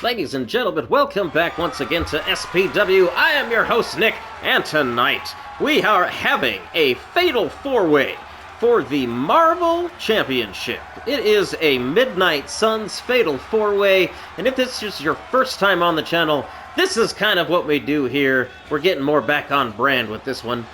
Ladies and gentlemen, welcome back once again to SPW. I am your host, Nick, and tonight we are having a fatal four-way for the Marvel Championship. It is a Midnight Suns fatal four-way, and if this is your first time on the channel, this is kind of what we do here. We're getting more back on brand with this one.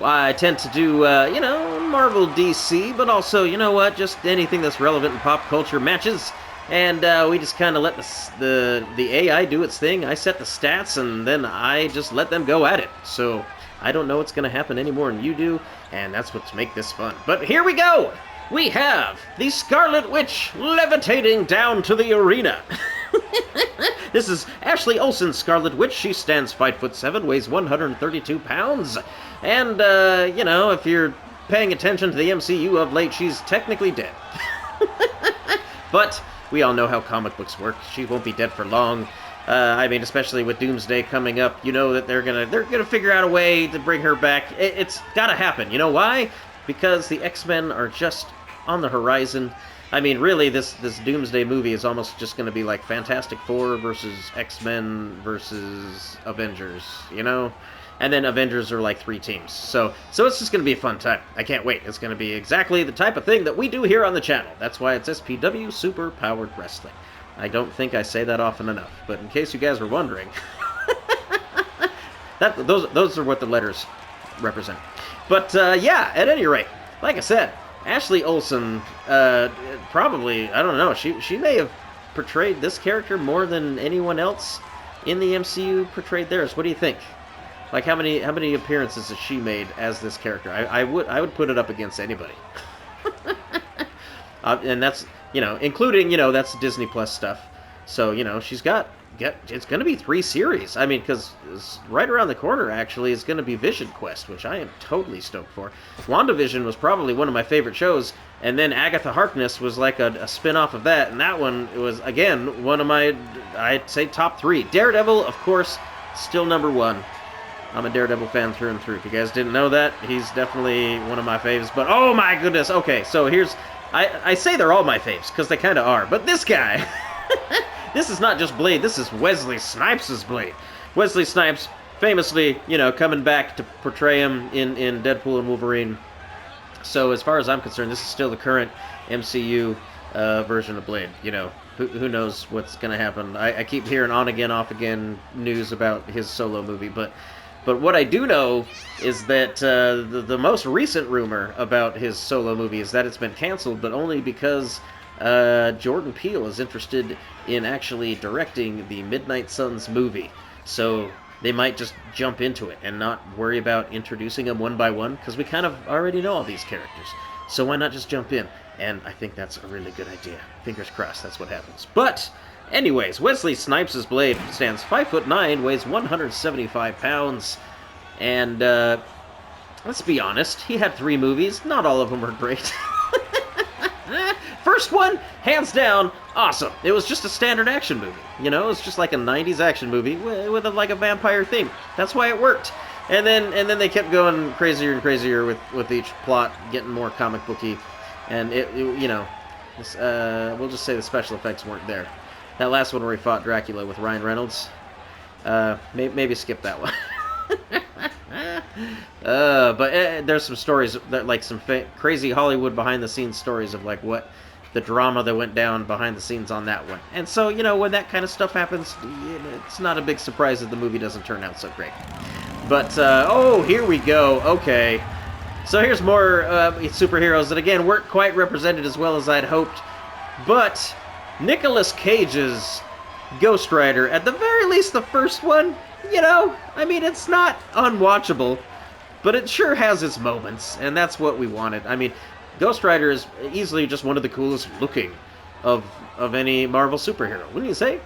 I tend to do, Marvel DC, but also, just anything that's relevant in pop culture matches. And we just kind of let the AI do its thing. I set the stats, and then I just let them go at it. So I don't know what's going to happen any more than you do, and that's what's make this fun. But here we go! We have the Scarlet Witch levitating down to the arena. This is Ashley Olsen's Scarlet Witch. She stands 5'7", weighs 132 pounds. And, if you're paying attention to the MCU of late, she's technically dead. But we all know how comic books work. She won't be dead for long. Especially with Doomsday coming up, you know that they're gonna figure out a way to bring her back. It's gotta happen. You know why? Because the X-Men are just on the horizon. Really, this Doomsday movie is almost just gonna be like Fantastic Four versus X-Men versus Avengers, And then Avengers are like 3 teams. So it's just going to be a fun time. I can't wait. It's going to be exactly the type of thing that we do here on the channel. That's why it's SPW Super Powered Wrestling. I don't think I say that often enough. But in case you guys were wondering, those are what the letters represent. But at any rate, like I said, Ashley Olsen, probably, I don't know, she may have portrayed this character more than anyone else in the MCU portrayed theirs. What do you think? Like, how many appearances has she made as this character? I would put it up against anybody. And that's, including, that's Disney Plus stuff. So, she's it's going to be 3 series. Because right around the corner, actually, is going to be Vision Quest, which I am totally stoked for. WandaVision was probably one of my favorite shows, and then Agatha Harkness was like a spin-off of that, and that one was, again, one of my, I'd say, top 3. Daredevil, of course, still number 1. I'm a Daredevil fan through and through. If you guys didn't know that, he's definitely one of my faves. But, oh my goodness, okay, so here's... I say they're all my faves, because they kind of are. But this guy, this is not just Blade, this is Wesley Snipes' Blade. Wesley Snipes, famously, coming back to portray him in Deadpool and Wolverine. So as far as I'm concerned, this is still the current MCU version of Blade. Who knows what's going to happen. I keep hearing on-again, off-again news about his solo movie, But what I do know is that the most recent rumor about his solo movie is that it's been canceled, but only because Jordan Peele is interested in actually directing the Midnight Suns movie. So they might just jump into it and not worry about introducing them one by one, because we kind of already know all these characters. So why not just jump in? And I think that's a really good idea. Fingers crossed that's what happens. But... anyways, Wesley Snipes' Blade stands 5'9", weighs 175 pounds, and let's be honest, he had 3 movies. Not all of them were great. First one, hands down, awesome. It was just a standard action movie. It was just like a 90s action movie with a vampire theme. That's why it worked. And then they kept going crazier and crazier with each plot, getting more comic booky, and we'll just say the special effects weren't there. That last one where he fought Dracula with Ryan Reynolds, maybe skip that one. But there's some stories, that, like some crazy Hollywood behind-the-scenes stories of like what the drama that went down behind the scenes on that one. And so, when that kind of stuff happens, it's not a big surprise that the movie doesn't turn out so great. But, here we go. Okay. So here's more superheroes that, again, weren't quite represented as well as I'd hoped. But... Nicolas Cage's Ghost Rider, at the very least the first one, it's not unwatchable, but it sure has its moments, and that's what we wanted. Ghost Rider is easily just one of the coolest looking of any Marvel superhero, wouldn't you say?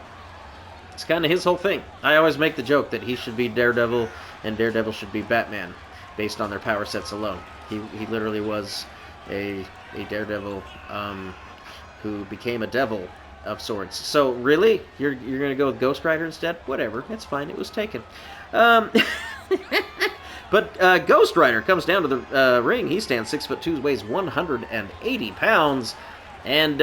It's kind of his whole thing. I always make the joke that he should be Daredevil, and Daredevil should be Batman, based on their power sets alone. He literally was a Daredevil, who became a devil of sorts. So really, you're gonna go with Ghost Rider instead? Whatever, it's fine. It was taken. But Ghost Rider comes down to the ring. He stands 6'2", weighs 180 pounds, and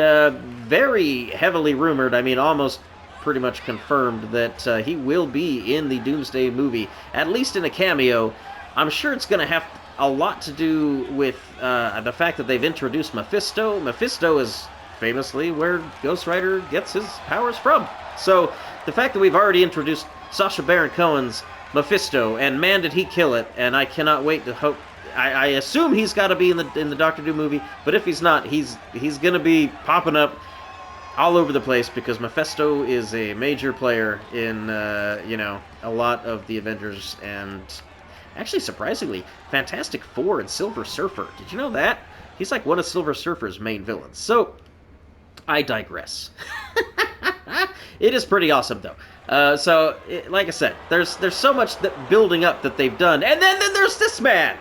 very heavily rumored. Almost pretty much confirmed that he will be in the Doomsday movie, at least in a cameo. I'm sure it's going to have a lot to do with the fact that they've introduced Mephisto. Mephisto is famously where Ghost Rider gets his powers from. So the fact that we've already introduced Sacha Baron Cohen's Mephisto, and man did he kill it, and I cannot wait to hope. I assume he's got to be in the Doctor Doom movie, but if he's not, he's going to be popping up all over the place because Mephisto is a major player in a lot of the Avengers, and actually surprisingly, Fantastic Four and Silver Surfer. Did you know that? He's like one of Silver Surfer's main villains. So I digress. It is pretty awesome though. Like I said, there's so much that building up that they've done, and then there's this man.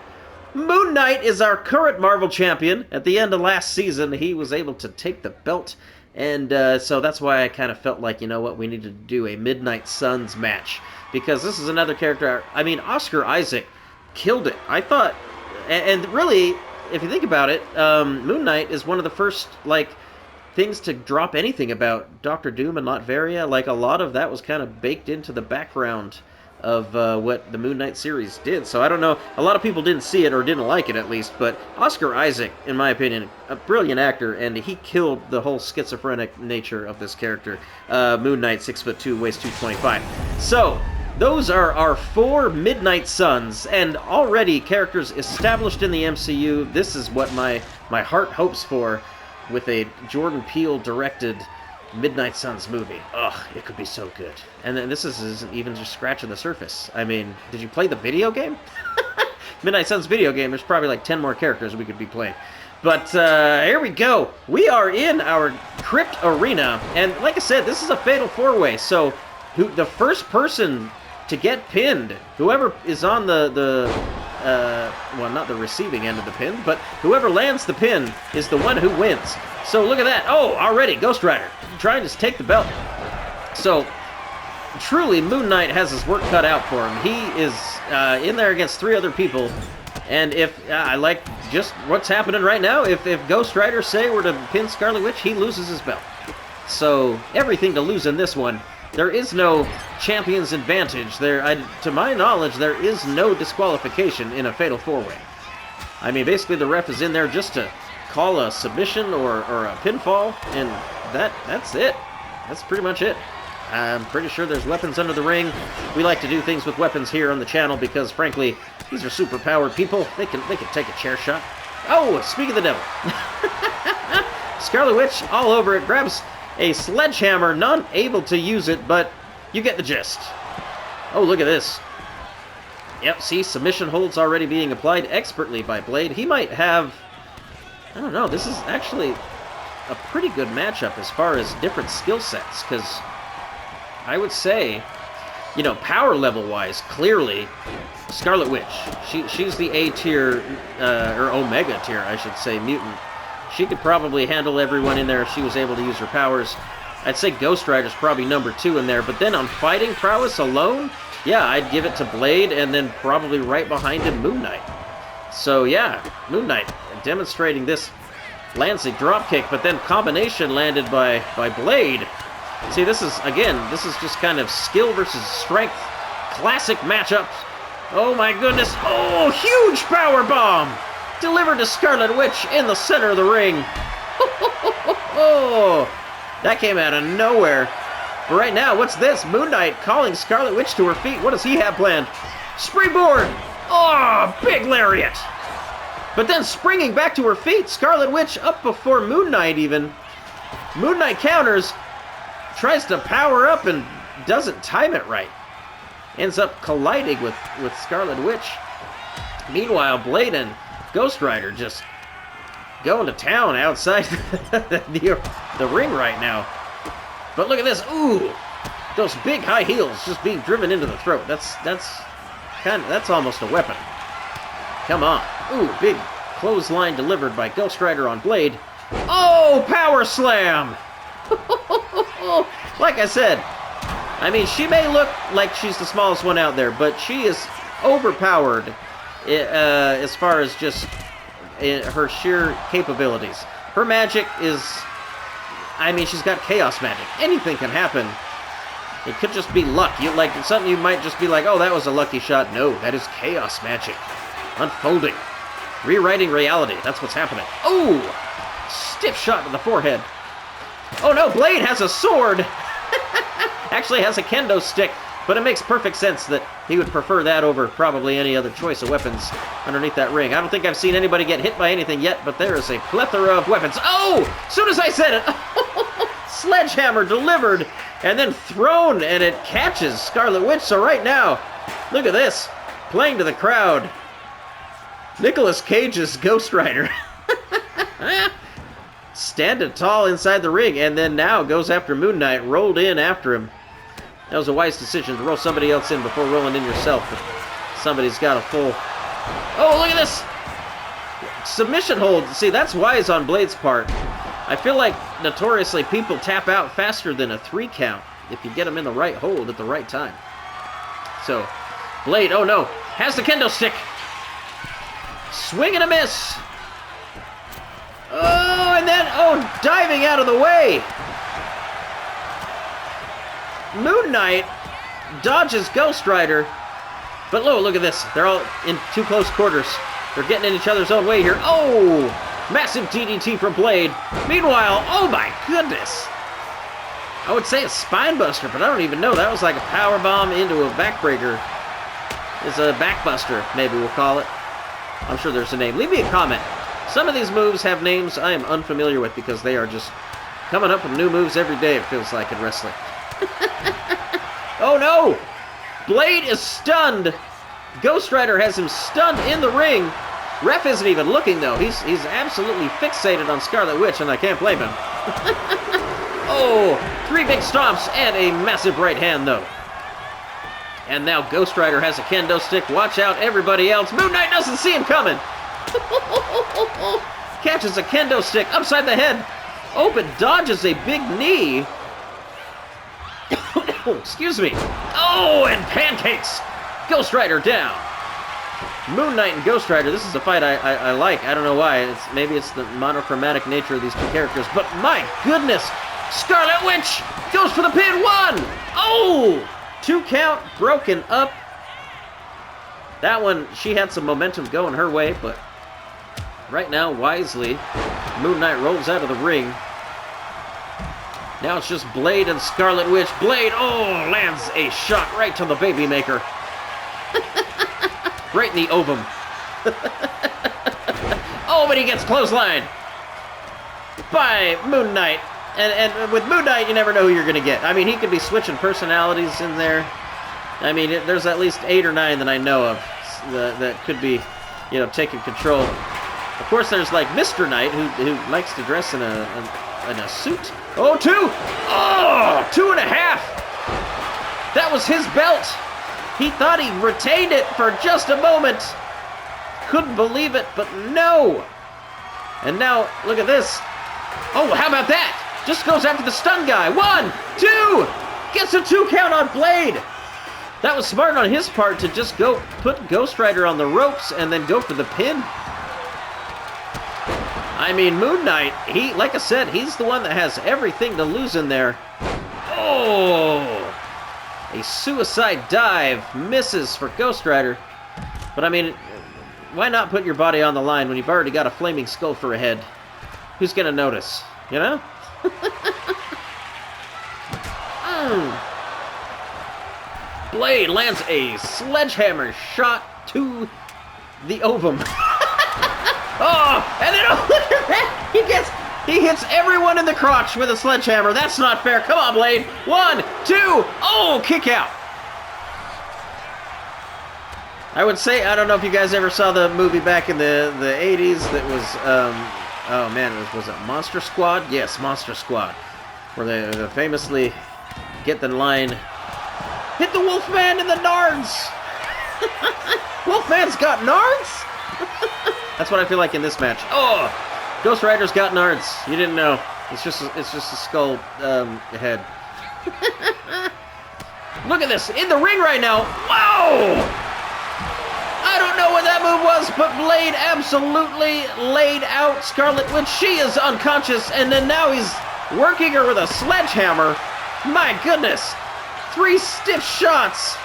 Moon Knight is our current Marvel champion. At the end of last season, he was able to take the belt, and so that's why I kind of felt like, you know what, we needed to do a Midnight Suns match, because this is another character. I mean, Oscar Isaac killed it. I thought, and really, if you think about it, Moon Knight is one of the first, things to drop anything about Doctor Doom and Latveria. Like, a lot of that was kind of baked into the background of what the Moon Knight series did. So I don't know, a lot of people didn't see it or didn't like it at least, but Oscar Isaac, in my opinion, a brilliant actor, and he killed the whole schizophrenic nature of this character. Moon Knight, 6'2", weighs 225. So those are our 4 Midnight Suns, and already characters established in the MCU. This is what my heart hopes for with a Jordan Peele directed Midnight Suns movie. Ugh, it could be so good. And then this isn't even just scratching the surface. I mean, did you play the video game? Midnight Suns video game, there's probably like 10 more characters we could be playing. But here we go. We are in our Crypt Arena, and like I said, this is a fatal 4-way, so the first person to get pinned, whoever is on well, not the receiving end of the pin, but whoever lands the pin is the one who wins. So look at that. Oh, already Ghost Rider trying to take the belt. So truly, Moon Knight has his work cut out for him. He is in there against 3 other people, and if I like just what's happening right now, if Ghost Rider, say, were to pin Scarlet Witch, he loses his belt. So everything to lose in this one. There is no champion's advantage. To my knowledge, there is no disqualification in a fatal 4-way. I mean, basically the ref is in there just to call a submission or a pinfall, and that's it. That's pretty much it. I'm pretty sure there's weapons under the ring. We like to do things with weapons here on the channel because, frankly, these are super-powered people. They can take a chair shot. Oh, speak of the devil. Scarlet Witch all over it, grabs a sledgehammer, not able to use it, but you get the gist. Oh, look at this. Yep, see, submission holds already being applied expertly by Blade. He might have, I don't know, this is actually a pretty good matchup as far as different skill sets, because I would say, power level-wise, clearly, Scarlet Witch, she's the A tier, or Omega tier, I should say, mutant. She could probably handle everyone in there if she was able to use her powers. I'd say Ghost Rider's probably number 2 in there, but then on fighting prowess alone, yeah, I'd give it to Blade, and then probably right behind him, Moon Knight. So yeah, Moon Knight demonstrating this Lancing dropkick, but then combination landed by Blade. See, this is just kind of skill versus strength, classic matchups. Oh my goodness, oh, huge power bomb! Delivered to Scarlet Witch in the center of the ring. That came out of nowhere. But right now, what's this? Moon Knight calling Scarlet Witch to her feet. What does he have planned? Springboard! Oh, big lariat! But then springing back to her feet, Scarlet Witch up before Moon Knight even. Moon Knight counters, tries to power up and doesn't time it right. Ends up colliding with Scarlet Witch. Meanwhile, Blade and Ghost Rider just going to town outside the ring right now. But look at this. Ooh, those big high heels just being driven into the throat. That's almost a weapon. Come on. Ooh, big clothesline delivered by Ghost Rider on Blade. Oh, power slam. Like I said, I mean, she may look like she's the smallest one out there, but she is overpowered as far as just her sheer capabilities. Her magic is, I mean, she's got chaos magic. Anything can happen It could just be luck. Like something you might just be like, oh, that was a lucky shot. No, that is chaos magic. Unfolding. Rewriting reality. That's what's happening. Oh! Stiff shot to the forehead. Oh no, Blade has a sword! Actually has a kendo stick, but it makes perfect sense that he would prefer that over probably any other choice of weapons underneath that ring. I don't think I've seen anybody get hit by anything yet, but there is a plethora of weapons. Oh! As soon as I said it, sledgehammer delivered and then thrown, and it catches Scarlet Witch. So right now, look at this. Playing to the crowd. Nicolas Cage's Ghost Rider. Standing tall inside the ring, and then now goes after Moon Knight, rolled in after him. That was a wise decision to roll somebody else in before rolling in yourself. But somebody's got a full... Oh, look at this! Submission hold. See, that's wise on Blade's part. I feel like, notoriously, people tap out faster than a 3 count if you get them in the right hold at the right time. So, Blade, oh no, has the kendo stick. Swing and a miss. Oh, and then, oh, diving out of the way. Moon Knight dodges Ghost Rider. But look at this. They're all in too close quarters. They're getting in each other's own way here. Oh, massive DDT from Blade. Meanwhile, oh my goodness. I would say a spine buster, but I don't even know. That was like a power bomb into a backbreaker. It's a backbuster, maybe we'll call it. I'm sure there's a name. Leave me a comment. Some of these moves have names I am unfamiliar with because they are just coming up with new moves every day, it feels like, in wrestling. Oh no! Blade is stunned. Ghost Rider has him stunned in the ring. Ref isn't even looking, though. He's absolutely fixated on Scarlet Witch, and I can't blame him. Oh, 3 big stomps and a massive right hand, though. And now Ghost Rider has a kendo stick. Watch out, everybody else. Moon Knight doesn't see him coming. Catches a kendo stick upside the head. Open dodges a big knee. Excuse me. Oh, and pancakes. Ghost Rider down. Moon Knight and Ghost Rider. This is a fight I like. I don't know why. Maybe it's the monochromatic nature of these two characters. But my goodness. Scarlet Witch goes for the pin. 1. Oh! 2 count broken up. That one, she had some momentum going her way, but right now, wisely, Moon Knight rolls out of the ring. Now it's just Blade and Scarlet Witch. Blade, oh, lands a shot right to the baby maker. Right in the ovum. Oh, but he gets clotheslined by Moon Knight. And with Moon Knight, you never know who you're going to get. I mean, he could be switching personalities in there. I mean, there's at least 8 or 9 that I know of that could be, you know, taking control. Of course, there's like Mr. Knight, who likes to dress in a suit. Oh, 2! Oh, 2.5! That was his belt. He thought he retained it for just a moment. Couldn't believe it, but no. And now, look at this. Oh, how about that? Just goes after the stun guy. 1, 2! Gets a 2 count on Blade. That was smart on his part to just go put Ghost Rider on the ropes and then go for the pin. I mean, Moon Knight, like I said, he's the one that has everything to lose in there. Oh! A suicide dive misses for Ghost Rider. But I mean, why not put your body on the line when you've already got a flaming skull for a head? Who's gonna notice? You know? Blade lands a sledgehammer shot to the ovum. Oh, and then oh, look at that! He hits everyone in the crotch with a sledgehammer. That's not fair. Come on, Blade. 1, 2, oh, kick out. I would say, I don't know if you guys ever saw the movie back in the 80s that was, oh man, was it Monster Squad? Yes, Monster Squad. Where they famously get the line, hit the Wolfman in the nards! Wolfman's got nards? That's what I feel like in this match. Oh! Ghost Rider's got nards. You didn't know. It's just a skull head. Look at this. In the ring right now. Wow! I don't know what that move was, but Blade absolutely laid out Scarlet Witch. She is unconscious, and then now he's working her with a sledgehammer. My goodness. 3 stiff shots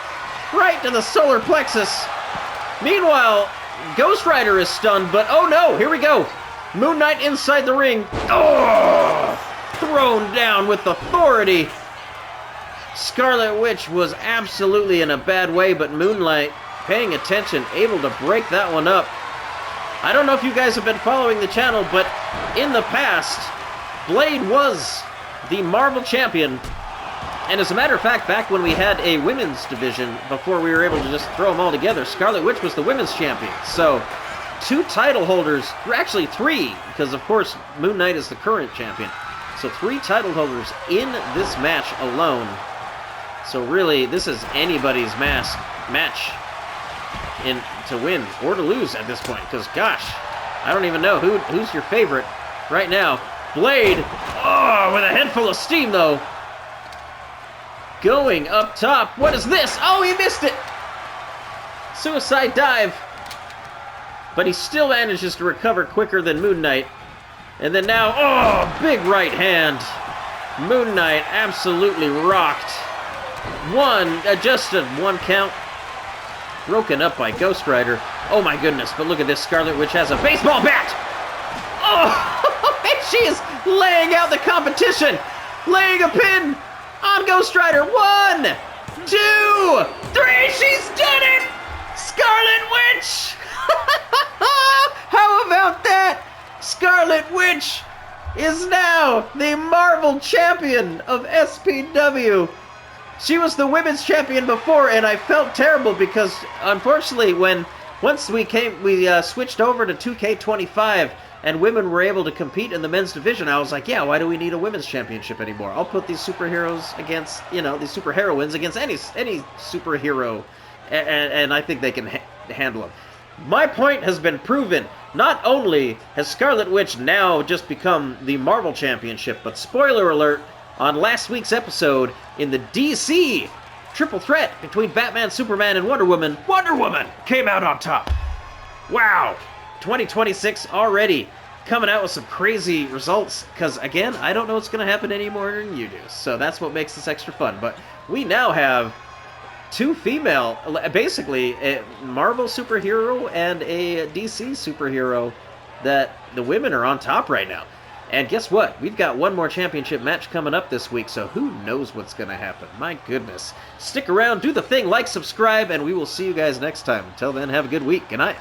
right to the solar plexus. Meanwhile, Ghost Rider is stunned, but oh no, here we go. Moon Knight inside the ring. Oh! Thrown down with authority. Scarlet Witch was absolutely in a bad way, but Moon Knight, paying attention, able to break that one up. I don't know if you guys have been following the channel, but in the past, Blade was the Marvel Champion. And as a matter of fact, back when we had a women's division, before we were able to just throw them all together, Scarlet Witch was the women's champion. So, 2 title holders, actually 3, because of course Moon Knight is the current champion. So 3 title holders in this match alone. So really, this is anybody's match to win or to lose at this point. Because gosh, I don't even know who's your favorite right now. Blade, oh, with a head full of steam though. Going up top. What is this? Oh, he missed it. Suicide dive. But he still manages to recover quicker than Moon Knight. And then now, oh, big right hand. Moon Knight absolutely rocked. Just a 1 count. Broken up by Ghost Rider. Oh my goodness, but look at this. Scarlet Witch has a baseball bat. Oh, and she is laying out the competition. Laying a pin on Ghost Rider. 1, 2, 3. She's done it. Scarlet Witch. How about that? Scarlet Witch is now the Marvel Champion of SPW. She was the women's champion before, and I felt terrible because, unfortunately, once we switched over to 2K25 and women were able to compete in the men's division, I was like, yeah, why do we need a women's championship anymore? I'll put these superheroes against, these superheroines against any superhero, and I think they can handle them. My point has been proven. Not only has Scarlet Witch now just become the Marvel Championship, but spoiler alert, on last week's episode, in the DC triple threat between Batman, Superman, and Wonder Woman came out on top. Wow. 2026 already coming out with some crazy results, because again, I don't know what's going to happen any more than you do, so that's what makes this extra fun. But we now have 2 female, basically a Marvel superhero and a DC superhero, that the women are on top right now. And guess what? We've got 1 more championship match coming up this week, so who knows what's going to happen. My goodness. Stick around, do the thing, like, subscribe, and we will see you guys next time. Until then, have a good week. Good night.